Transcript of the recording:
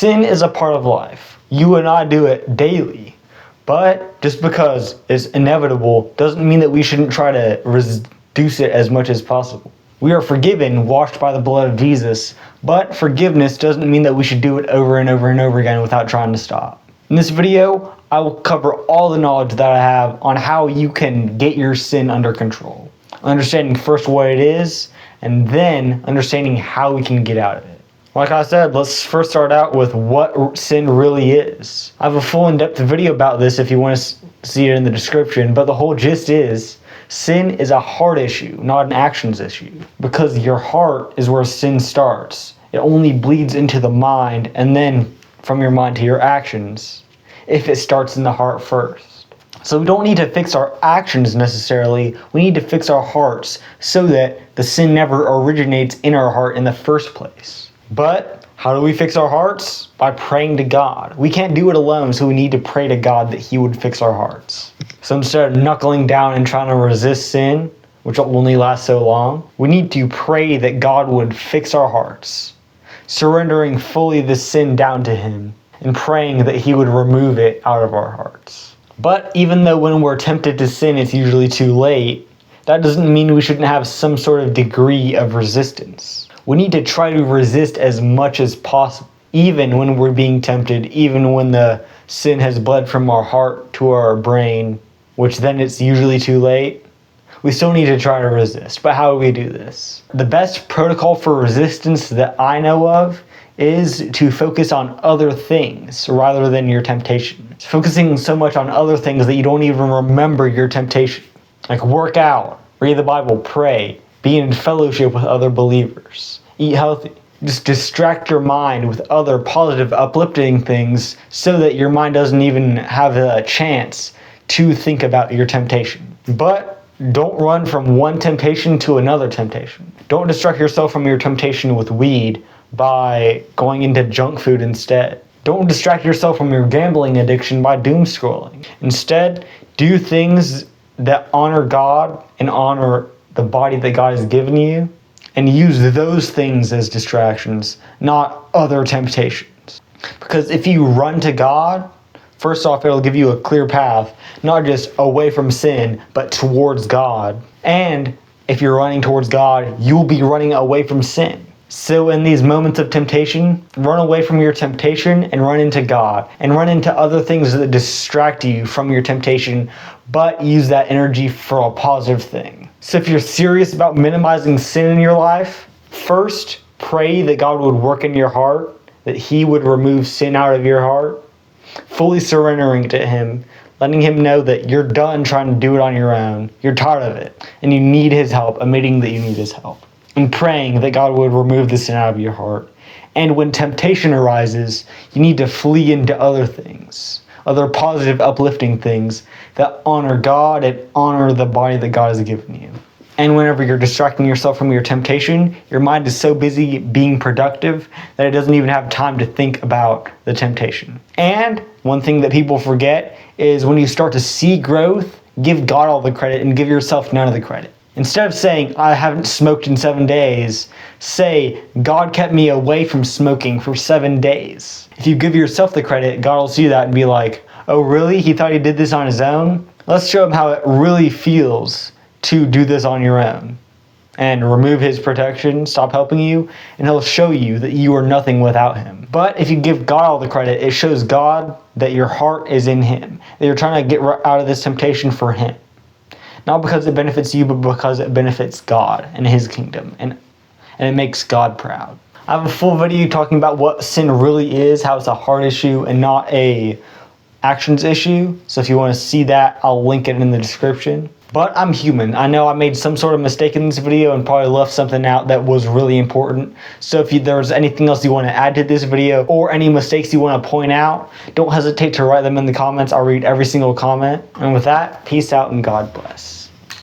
Sin is a part of life. You and I do it daily. But just because it's inevitable doesn't mean that we shouldn't try to reduce it as much as possible. We are forgiven, washed by the blood of Jesus, but forgiveness doesn't mean that we should do it over and over and over again without trying to stop. In this video, I will cover all the knowledge that I have on how you can get your sin under control. Understanding first what it is, and then understanding how we can get out of it. Like I said, let's first start out with what sin really is. I have a full in-depth video about this if you want to see it in the description, but the whole gist is, sin is a heart issue, not an actions issue. Because your heart is where sin starts. It only bleeds into the mind, and then from your mind to your actions, if it starts in the heart first. So we don't need to fix our actions necessarily, we need to fix our hearts so that the sin never originates in our heart in the first place. But how do we fix our hearts? By praying to God. We can't do it alone, so we need to pray to God that He would fix our hearts. So instead of knuckling down and trying to resist sin, which will only last so long, we need to pray that God would fix our hearts, surrendering fully the sin down to Him and praying that He would remove it out of our hearts. But even though when we're tempted to sin, it's usually too late, that doesn't mean we shouldn't have some sort of degree of resistance. We need to try to resist as much as possible, even when we're being tempted, even when the sin has bled from our heart to our brain, which then it's usually too late. We still need to try to resist. But how do we do this? The best protocol for resistance that I know of is to focus on other things rather than your temptation. Focusing so much on other things that you don't even remember your temptation. Like work out, read the Bible, pray, be in fellowship with other believers, eat healthy. Just distract your mind with other positive, uplifting things so that your mind doesn't even have a chance to think about your temptation. But don't run from one temptation to another temptation. Don't distract yourself from your temptation with weed by going into junk food instead. Don't distract yourself from your gambling addiction by doom scrolling. Instead, do things that honor God and honor the body that God has given you, and use those things as distractions, not other temptations. Because if you run to God, first off, it'll give you a clear path, not just away from sin, but towards God. And if you're running towards God, you'll be running away from sin. So in these moments of temptation, run away from your temptation and run into God, and run into other things that distract you from your temptation, but use that energy for a positive thing. So if you're serious about minimizing sin in your life, first pray that God would work in your heart, that He would remove sin out of your heart, fully surrendering to Him, letting Him know that you're done trying to do it on your own, you're tired of it, and you need His help, admitting that you need His help, and praying that God would remove the sin out of your heart. And when temptation arises, you need to flee into other things, other positive, uplifting things that honor God and honor the body that God has given you. And whenever you're distracting yourself from your temptation, your mind is so busy being productive that it doesn't even have time to think about the temptation. And one thing that people forget is when you start to see growth, give God all the credit and give yourself none of the credit. Instead of saying, I haven't smoked in 7 days, say, God kept me away from smoking for 7 days. If you give yourself the credit, God will see that and be like, oh really? He thought he did this on his own? Let's show him how it really feels to do this on your own. And remove his protection, stop helping you, and he'll show you that you are nothing without him. But if you give God all the credit, it shows God that your heart is in Him, that you're trying to get out of this temptation for Him. Not because it benefits you, but because it benefits God and His kingdom, and it makes God proud. I have a full video talking about what sin really is, how it's a heart issue and not a actions issue. So if you want to see that, I'll link it in the description. But I'm human. I know I made some sort of mistake in this video and probably left something out that was really important. So if there's anything else you want to add to this video or any mistakes you want to point out, don't hesitate to write them in the comments. I'll read every single comment. And with that, peace out and God bless.